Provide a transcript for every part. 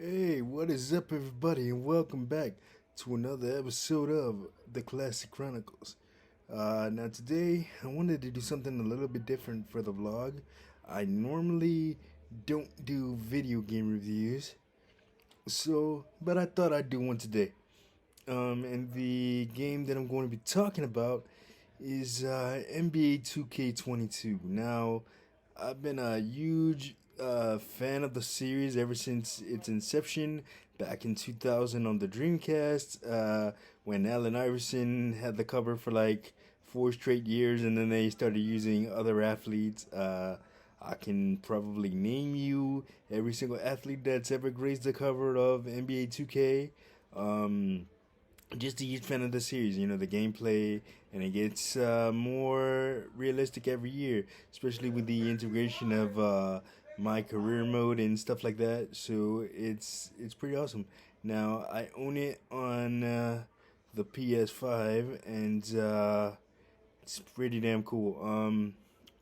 Hey, what is up, everybody, and welcome back to another episode of the Classic Chronicles. Now, today I wanted to do something a little bit different for the vlog. I normally don't do video game reviews, but I thought I'd do one today. And the game that I'm going to be talking about is NBA 2K22. Now, I've been a huge fan of the series ever since its inception back in 2000 on the Dreamcast, when Allen Iverson had the cover for like 4 straight years, and then they started using other athletes. I can probably name you every single athlete that's ever graced the cover of NBA 2K. Um, just a huge fan of the series. You know, the gameplay, and it gets more realistic every year, especially with the integration of my career mode and stuff like that. So it's pretty awesome. Now I own it on the PS5, and it's pretty damn cool.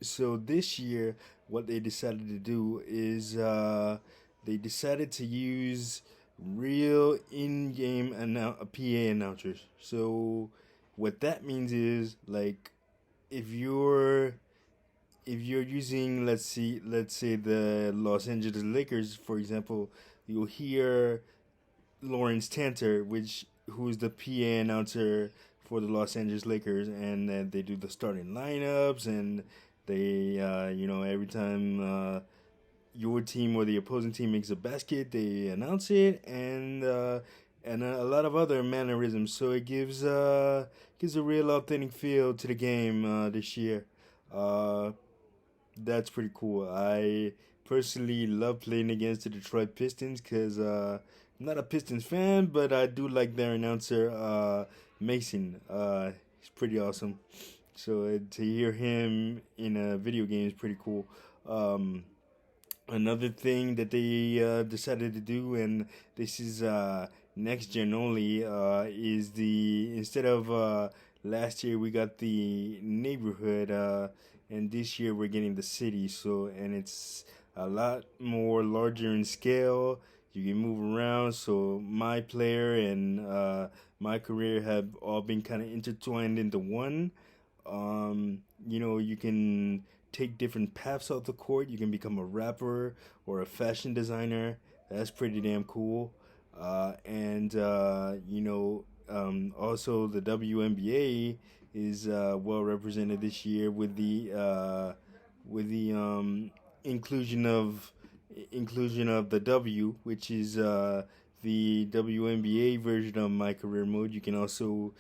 So this year, what they decided to do is they decided to use real in-game PA announcers. So what that means is, like, if you're if you're using, let's say the Los Angeles Lakers, for example, you'll hear Lawrence Tanter, who's the PA announcer for the Los Angeles Lakers, and they do the starting lineups, and they every time your team or the opposing team makes a basket, they announce it, and a lot of other mannerisms. So it gives a real authentic feel to the game this year. Uh, that's pretty cool. I personally love playing against the Detroit Pistons because I'm not a Pistons fan, but I do like their announcer, Mason. He's pretty awesome. So to hear him in a video game is pretty cool. Um, Another thing that they decided to do, and this is next gen only, is the instead of last year we got the neighborhood, and this year we're getting the city. So, and it's a lot more larger in scale. You can move around. So my player and my career have all been kind of intertwined into one. You can take different paths off the court. You can become a rapper or a fashion designer. That's pretty damn cool. Also the WNBA is well represented this year with the inclusion of the W, which is the WNBA version of my career mode. You can also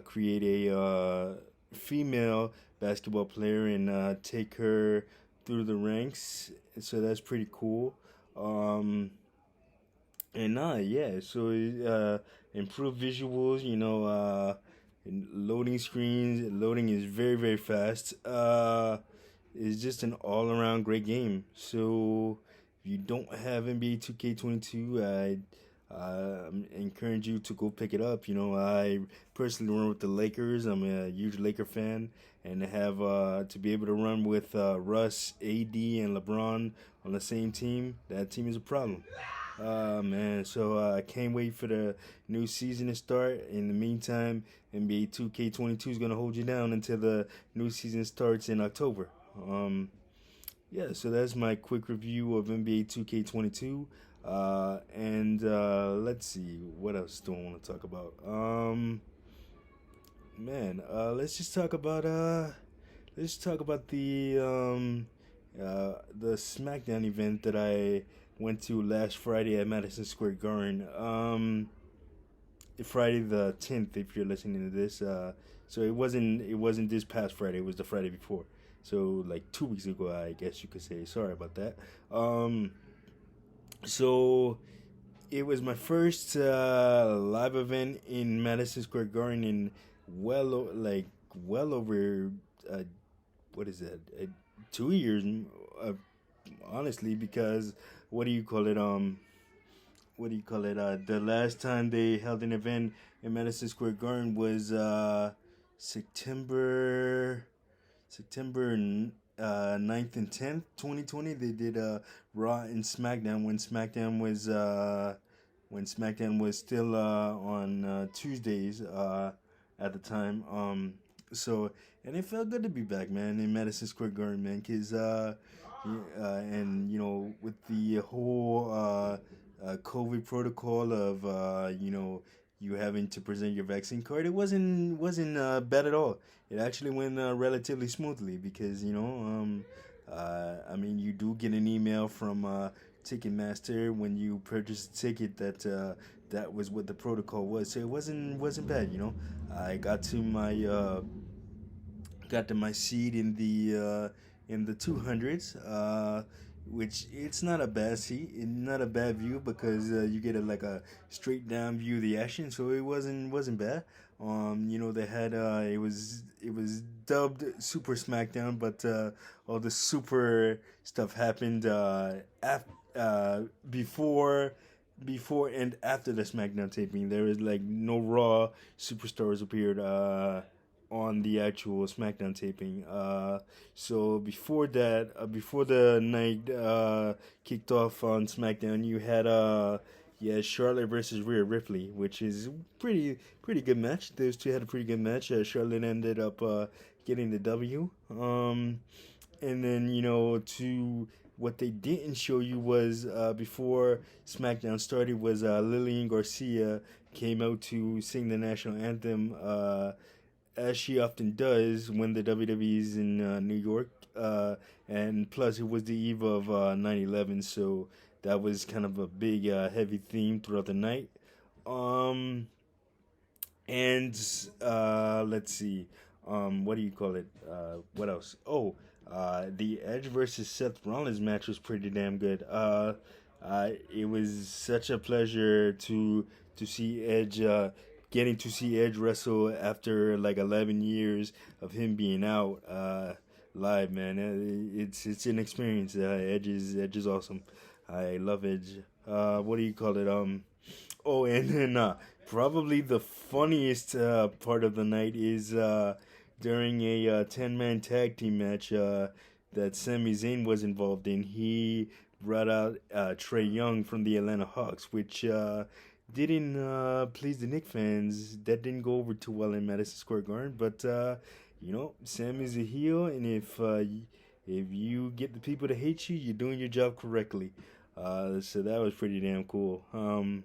create a female basketball player and take her through the ranks. So that's pretty cool. Um, yeah. So improved visuals. Loading screens. Loading is very very fast. It's just an all around great game. So if you don't have NBA 2K22, I encourage you to go pick it up. I personally run with the Lakers. I'm a huge Laker fan, and to be able to run with Russ, AD, and LeBron on the same team, that team is a problem. Man, so I can't wait for the new season to start. In the meantime, NBA 2K22 is gonna hold you down until the new season starts in October. Yeah, so that's my quick review of NBA 2K22. And let's see, what else do I want to talk about? Man, let's talk about the Smackdown event that I went to last Friday at Madison Square Garden. Friday the 10th, if you're listening to this. So it wasn't this past Friday. It was the Friday before. So like 2 weeks ago, I guess you could say. Sorry about that. So it was my first live event in Madison Square Garden in well over uh, what is that? 2 years, uh, honestly, because what do you call it? What do you call it? The last time they held an event in Madison Square Garden was September September 9th and 10th, 2020. They did Raw and SmackDown when SmackDown was still on Tuesdays at the time. So and it felt good to be back, man, in Madison Square Garden, man, cause and with the whole COVID protocol of you having to present your vaccine card, it wasn't bad at all. It actually went relatively smoothly because I mean, you do get an email from Ticketmaster when you purchase a ticket that that was what the protocol was. So it wasn't bad. I got to my seat in the 200s, which it's not a bad seat, not a bad view because you get like a straight down view of the action, so it wasn't bad. They had it was dubbed Super Smackdown, but all the super stuff happened before and after the SmackDown taping. There was like no Raw superstars appeared on the actual SmackDown taping. So before that, before the night kicked off on SmackDown, you had Charlotte versus Rhea Ripley, which is pretty good match. Those two had a pretty good match. Charlotte ended up getting the W. And then to what they didn't show you was before SmackDown started was Lillian Garcia came out to sing the national anthem. As she often does when the WWE's in New York. And plus, it was the eve of 9/11, so that was kind of a big, heavy theme throughout the night. Um, and let's see, what do you call it? What else? Oh, the Edge versus Seth Rollins match was pretty damn good. It was such a pleasure to see Edge. Getting to see Edge wrestle after like 11 years of him being out live, man, it's an experience. Edge is awesome. I love Edge. What do you call it? Oh, and then probably the funniest part of the night is during a 10-man tag team match that Sami Zayn was involved in. He brought out Trey Young from the Atlanta Hawks, which didn't please the Knicks fans. That didn't go over too well in Madison Square Garden. But Sam is a heel, and if you get the people to hate you, you're doing your job correctly. So that was pretty damn cool.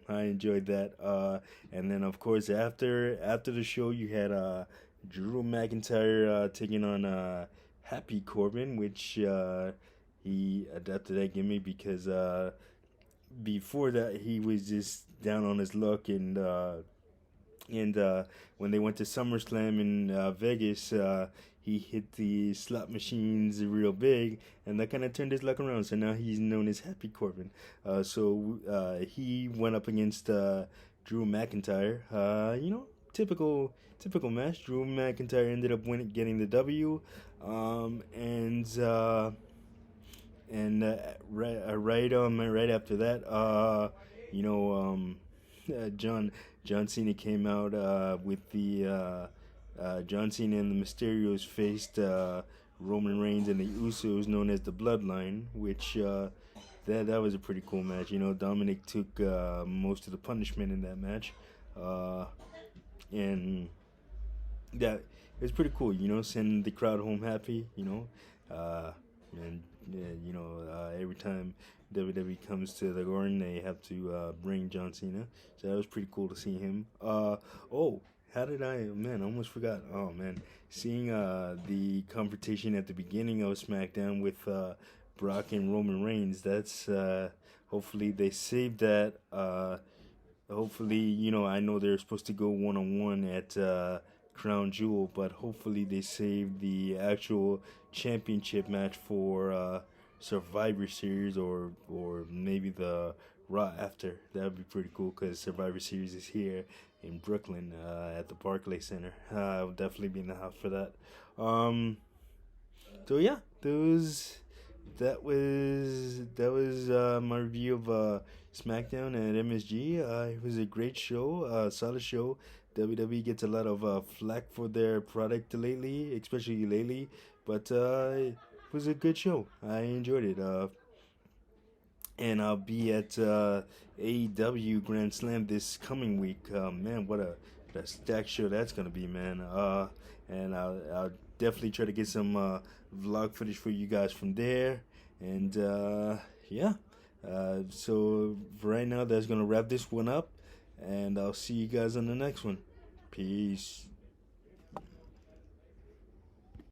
I enjoyed that. And then of course after the show, you had Drew McIntyre taking on Happy Corbin, which he adapted that gimmick because before that he was just down on his luck and when they went to SummerSlam in Vegas, he hit the slot machines real big, and that kind of turned his luck around. So now he's known as Happy Corbin. So he went up against Drew McIntyre. Typical match. Drew McIntyre ended up getting the W, and right after that, you know, um, John Cena came out with the John Cena and the Mysterios faced Roman Reigns and the Usos, known as the Bloodline, which that was a pretty cool match. Dominic took most of the punishment in that match, and that it was pretty cool. Sending the crowd home happy. Uh, and every time WWE comes to the Garden, they have to bring John Cena. So that was pretty cool to see him. Oh, how did I? Man, I almost forgot. Oh man, seeing the confrontation at the beginning of SmackDown with Brock and Roman Reigns. That's hopefully they saved that. Hopefully, I know they're supposed to go 1-on-1 at Crown Jewel, but hopefully they save the actual championship match for Survivor Series or maybe the Raw after. That would be pretty cool because Survivor Series is here in Brooklyn at the Barclays Center. I'll definitely be in the house for that. So yeah, that was my review of SmackDown at MSG. It was a great show, solid show. WWE gets a lot of flack for their product lately, especially lately, but was a good show. I enjoyed it. And I'll be at AEW Grand Slam this coming week. Man, what a stacked show that's gonna be, man. And I'll definitely try to get some vlog footage for you guys from there. And yeah, so for right now, that's gonna wrap this one up. And I'll see you guys on the next one. Peace.